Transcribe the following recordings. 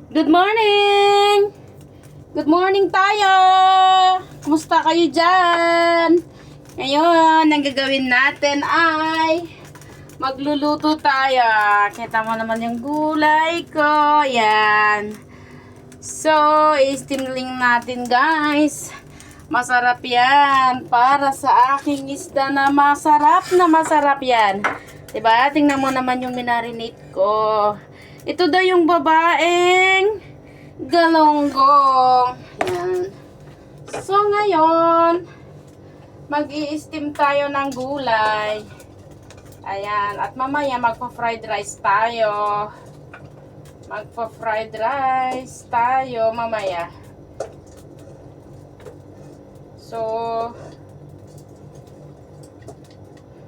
Good morning! Good morning tayo! Kumusta kayo dyan? Ngayon, ang gagawin natin ay magluluto tayo. Kita mo naman yung gulay ko. Yan. So, i-steamling natin guys. Masarap yan. Para sa aking isda na masarap yan. Diba? Tingnan mo naman yung minarinate ko. Ito daw yung babaeng galonggong. Yan. So, ngayon, mag-i-steam tayo ng gulay. Ayan. At mamaya, magpa-fried rice tayo. Magpa-fried rice tayo mamaya. So,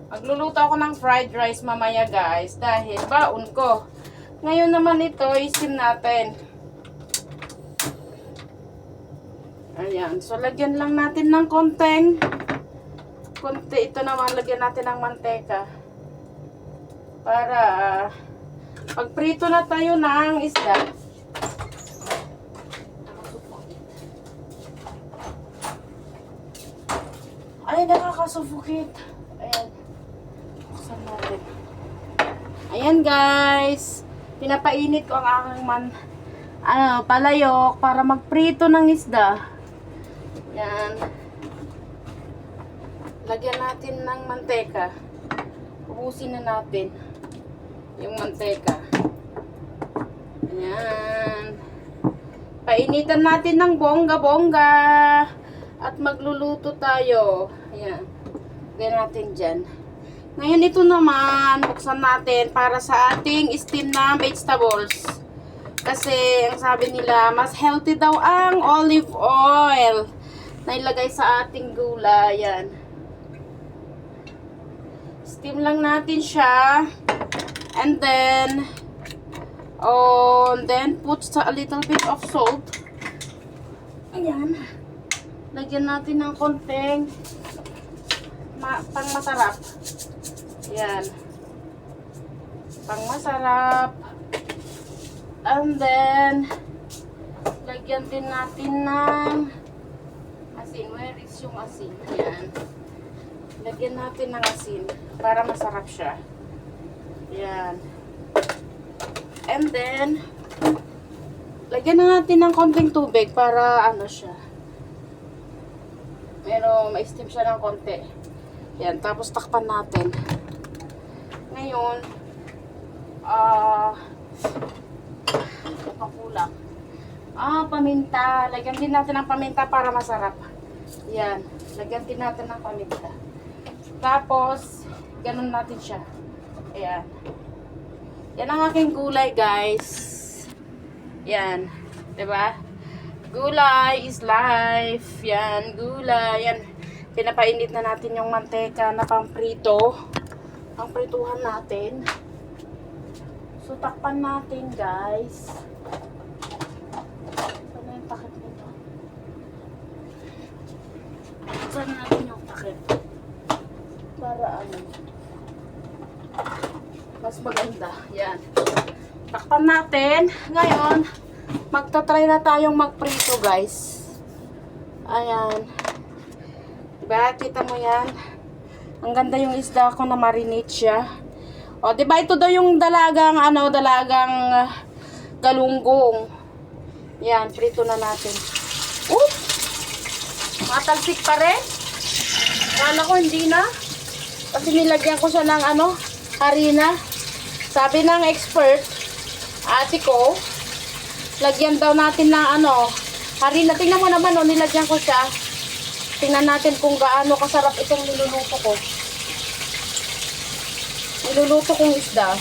magluluto ako ng fried rice mamaya guys. Dahil baon ko. Ngayon naman ito, i-steam natin. Ayan. So, lagyan lang natin ng konti. Ito naman, lagyan natin ng manteka. Para, pagprito na tayo ng isda. Ay, nakakasuffocate. Ayan. Buksan natin. Ayan guys. Pinapainit ko ang aking palayok para magprito ng isda. Yan. Lagyan natin ng manteka. Ubusin na natin yung manteka. Ayan. Painitan natin ng bongga-bongga. At magluluto tayo. Ayan. Lagyan natin dyan. Ngayon ito naman, buksan natin para sa ating steam na vegetables. Kasi ang sabi nila, mas healthy daw ang olive oil na ilagay sa ating gulay. Yan. Steam lang natin siya. And then put a little bit of salt. Ayan. Lagyan natin ng konting pang masarap. Yan. Pang masarap. And then, lagyan din natin ng asin. Where is yung asin? Yan. Lagyan natin ng asin para masarap siya. Yan. And then, lagyan na natin ng konting tubig para ano siya. Pero ma-steam siya ng konti. Yan. Tapos takpan natin. Ngayon, kulang. Paminta. Lagyan din natin ng paminta para masarap. Yan. Lagyan din natin ng paminta. Tapos, ganun natin siya. Ayan. Yan ang aking gulay, guys. Yan. Diba? Gulay is life. Yan. Gulay. Yan. Pinapainit na natin yung manteka na pamprito. Ang prituhan natin. So, takpan natin, guys. Saan na yung takip nito? Saan natin yung takip? Para ano? Mas maganda. Yan. Takpan natin. Ngayon, magta-try na tayong magprito, guys. Ayan. Diba? Kita mo yan? Ang ganda yung isda ko na marinate siya. O, diba ito daw yung dalagang galunggong. Yan, prito na natin. Oops! Matalsik pa rin. Kala ko hindi na. Kasi nilagyan ko siya ng harina. Sabi ng expert, ate ko, lagyan daw natin ng harina. Tingnan mo naman, nilagyan ko siya. Tingnan natin kung gaano kasarap itong niluluto ko. Niluluto kong isda.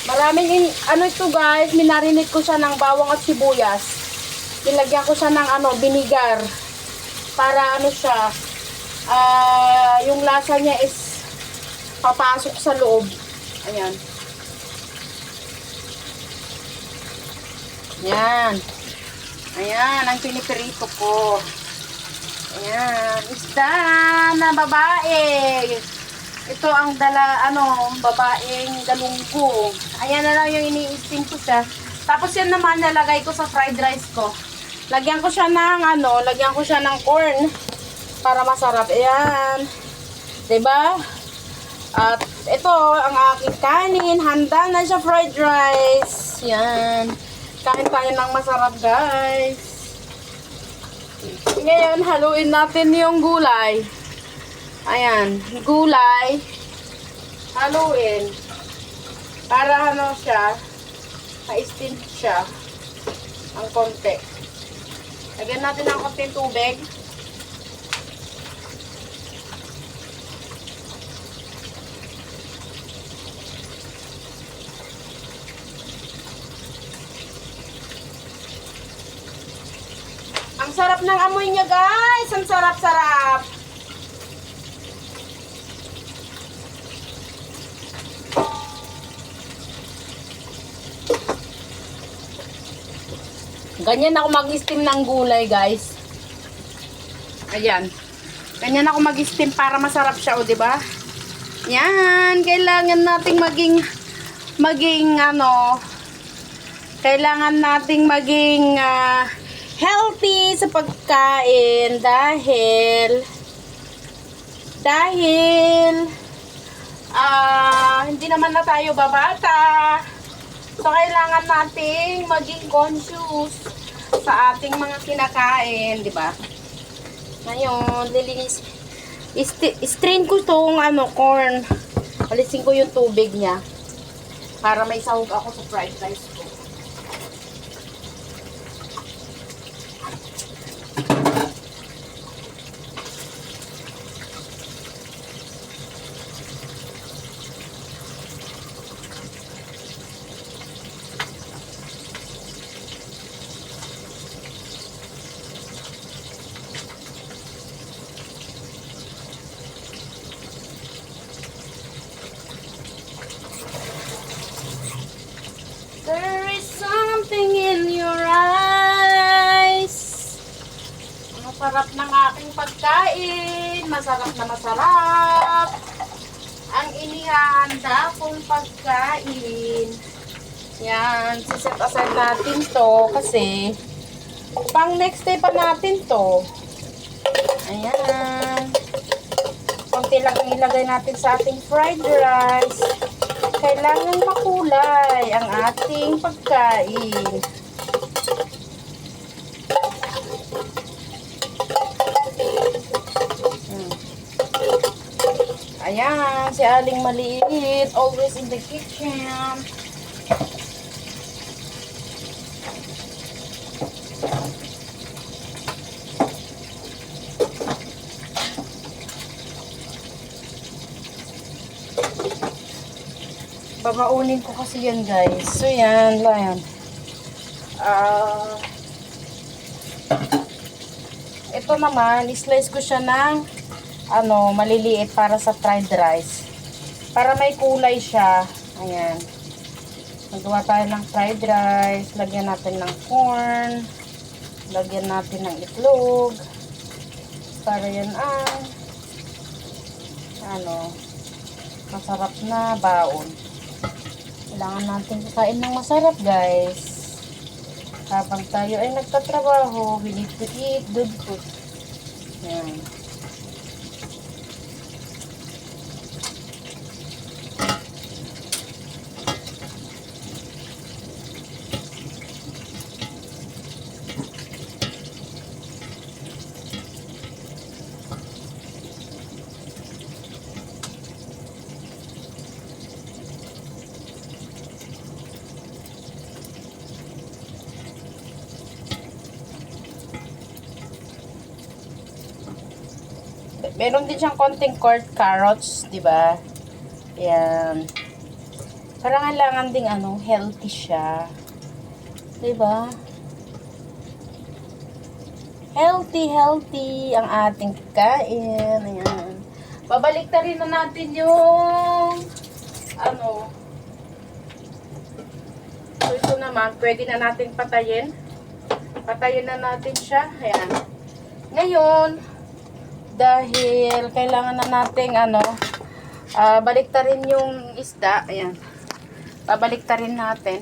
Maraming ito guys, minarinate ko siya ng bawang at sibuyas. Nilagyan ko siya ng vinegar. Para siya, yung lasa niya is papasok sa loob. Ayan. Ayan. Ayan, ang piniprito ko. Ayan, isda na babae. Ito ang babaeng galunggong. Ayan na lang yung ini-steam ko siya. Tapos yan naman nalagay ko sa fried rice ko. Lagyan ko siya ng lagyan ko siya ng corn para masarap. Ayan. 'Di ba? At ito ang aking kanin. Handa na siya fried rice. Yan. Kain tayo ng masarap, guys. Ngayon, haluin natin yung gulay. Ayan, gulay. Haluin. Para siya, ma-steam siya. Ang konti. Lagyan natin ng konting tubig. Ang sarap ng amoy niya, guys. Ang sarap-sarap. Ganyan ako mag-steam ng gulay, guys. Ayan. Ganyan ako mag-steam para masarap siya, di ba? Yan, kailangan nating kailangan nating maging healthy sa pagkain dahil hindi naman na tayo babata. So, kailangan nating maging conscious sa ating mga kinakain, di ba? Ngayon, lilinis. Strain ko tong corn. Alisin ko yung tubig niya para may sahog ako sa fried rice ko. There is something in your eyes. Masarap ng aking pagkain. Masarap na masarap. Ang inihanda kong pagkain. Yan. Siset aside natin to kasi pang next day pa natin to. Ayan. Konti lang ilagay natin sa ating fried rice. Kailangan makulay ang ating pagkain. Ayan, si Aling Maliit, always in the kitchen. Babaunin ko kasi yan, guys. So, yan. Ito naman, slice ko siya ng maliliit para sa fried rice. Para may kulay siya. Ayan. Magawa tayo ng fried rice. Lagyan natin ng corn. Lagyan natin ng itlog. Para yan masarap na baon. Kailangan natin kakain ng masarap, guys. Habang tayo ay nagtatrabaho, we need to eat good food. Yan. Meron din siyang konting carrots, 'di ba? Yan. Parang kailangan ding healthy siya. 'Di ba? Healthy ang ating kain. Ayan. Babaliktarin na natin yung So, ito naman, pwede na natin patayin. Patayin na natin siya. Ayan. Ngayon, dahil kailangan na nating baliktarin yung isda. Ayan. Babaliktarin natin.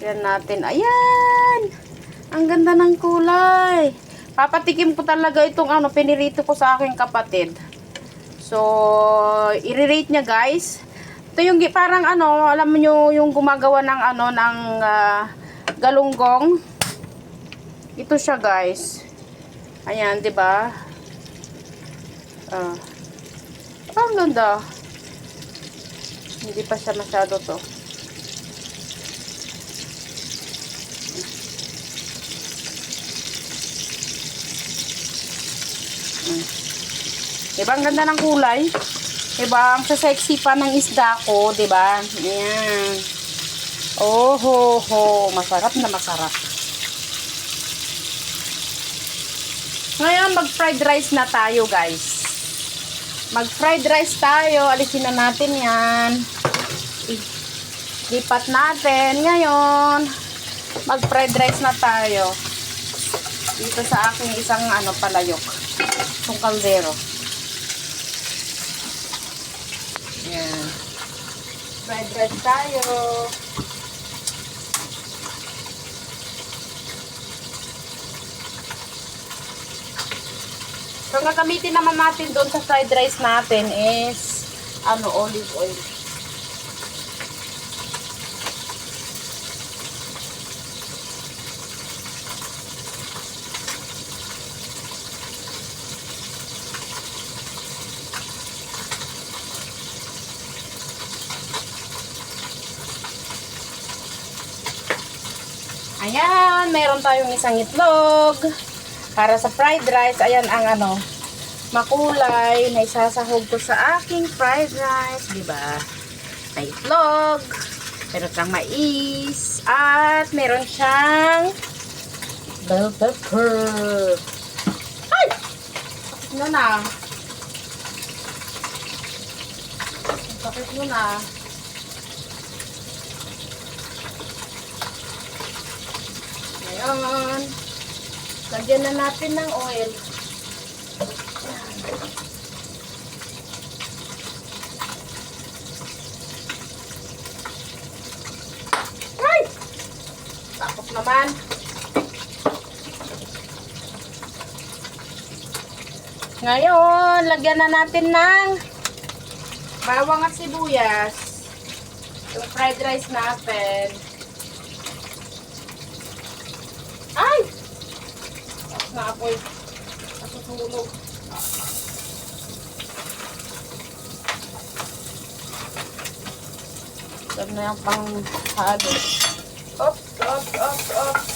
Yan natin. Ayan! Ang ganda ng kulay. Papatikim ko talaga itong ano, pinirito ko sa aking kapatid. So, i-rate niya guys. Ito yung parang ano, alam niyo yung gumagawa ng ano, ng galunggong. Ito siya guys. Ayan, 'di ba? Ang ganda. Hindi pa siya masyado to. Diba, ang ganda ng kulay? Diba, ang sexy pa ng isda ko, diba? Ayan. Oh, ho, ho. Masarap na masarap. Ngayon, mag-fried rice na tayo, guys. Mag-fried rice tayo. Alisin na natin yan. Lipat natin. Ngayon, mag-fried rice na tayo. Dito sa aking isang ano, palayok. Itong kaldero. Yan. Fried rice tayo. So, ang gagamitin naman natin doon sa fried rice natin is ano, olive oil. Ayan, meron tayong isang itlog. Para sa fried rice, ayan ang ano, makulay na isasahog ko sa aking fried rice, di ba? May itlog, meron siyang mais, at meron siyang bell pepper. Ay! Sakit mo na. Sakit mo na. Ngayon, lagyan na natin ng oil. Ay! Takot naman. Ngayon, lagyan na natin ng bawang at sibuyas. Yung fried rice natin. Ay! Tapos na apoy. Natutulog. Lagyan na yung pang halo. Oops, oops, oops, oops.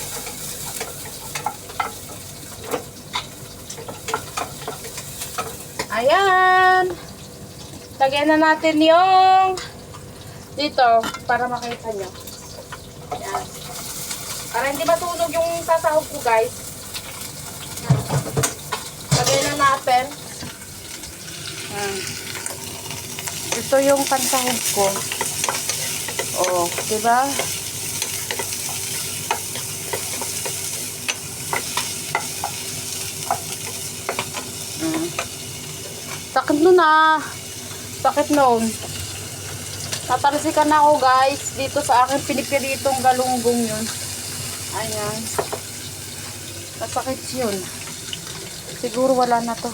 Ayan. Lagyan na natin yung dito para makita nyo. Ayan. Para hindi masunog yung sasahog ko, guys. Lagyan na natin. Ito yung pansahog ko. Oh, diba? Sakit nun ah. Sakit nun. Natalsikan na ako, guys. Dito sa akin pinipiritong galunggong yun. Ayan. Masakit yun. Siguro wala na to.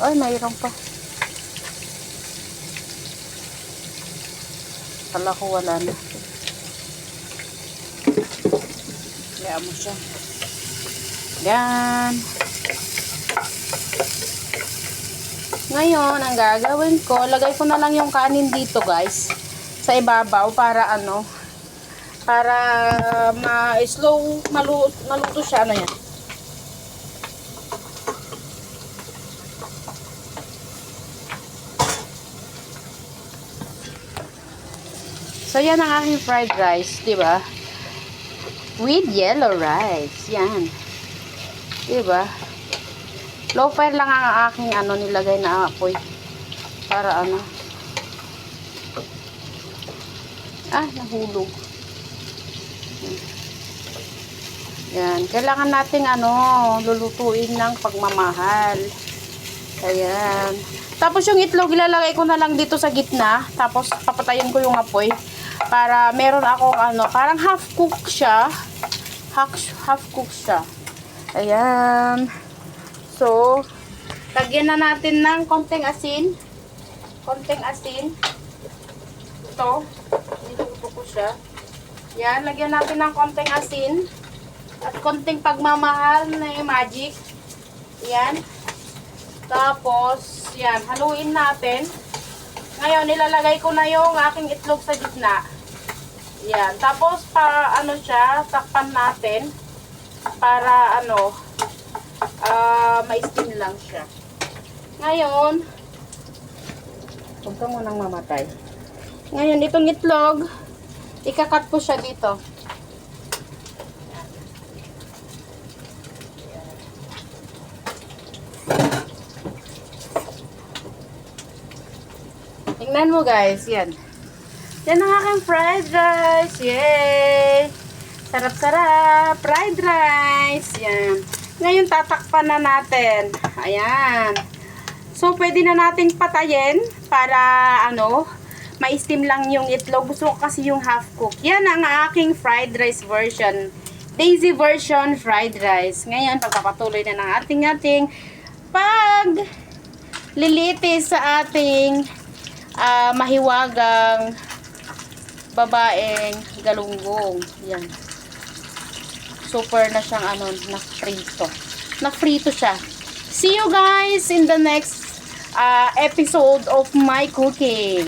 Ay, mayroon pa. Kala ko wala na. Kaya mo siya. Yan. Ngayon, ang gagawin ko, lagay ko na lang yung kanin dito, guys. Sa ibabaw para ano, para ma-slow maluto siya. Ano yan? So, yan ang aking fried rice, di ba? With yellow rice. Yan. Di ba? Low fire lang ang aking ano nilagay na apoy. Para ano. Ah, nahulog. Yan. Kailangan nating ano, lulutuin ng pagmamahal. Ayan. Tapos yung itlog ilalagay ko na lang dito sa gitna. Tapos papatayin ko yung apoy. Para meron akong ano, parang half cook siya. Half cook siya. Ayan. So, lagyan na natin ng konting asin. Konting asin. Ito. Niluto ko siya. Yan, lagyan natin ng konting asin. At konting pagmamahal na magic. Yan. Tapos, yan, haluin natin. Ngayon, nilalagay ko na yung aking itlog sa gitna. Yan. Tapos, ano siya, takpan natin. Para, ma-steam lang siya. Ngayon, huwag ka munang mamatay. Ngayon, itong itlog, ikakat ko siya dito. Tingnan mo guys, yan. Yan ang aking fried rice. Yay! Sarap-sarap. Fried rice. Yan. Ngayon, tatakpan na natin. Ayan. So, pwede na nating patayin para, ma-steam lang yung itlog. Gusto ko kasi yung half cook. Yan ang aking fried rice version. Daisy version fried rice. Ngayon, pagpapatuloy na ng ating paglilitis sa ating mahiwagang babaeng galunggong. Yan. Super na siyang na-frito. Na-frito siya. See you guys in the next episode of my cooking.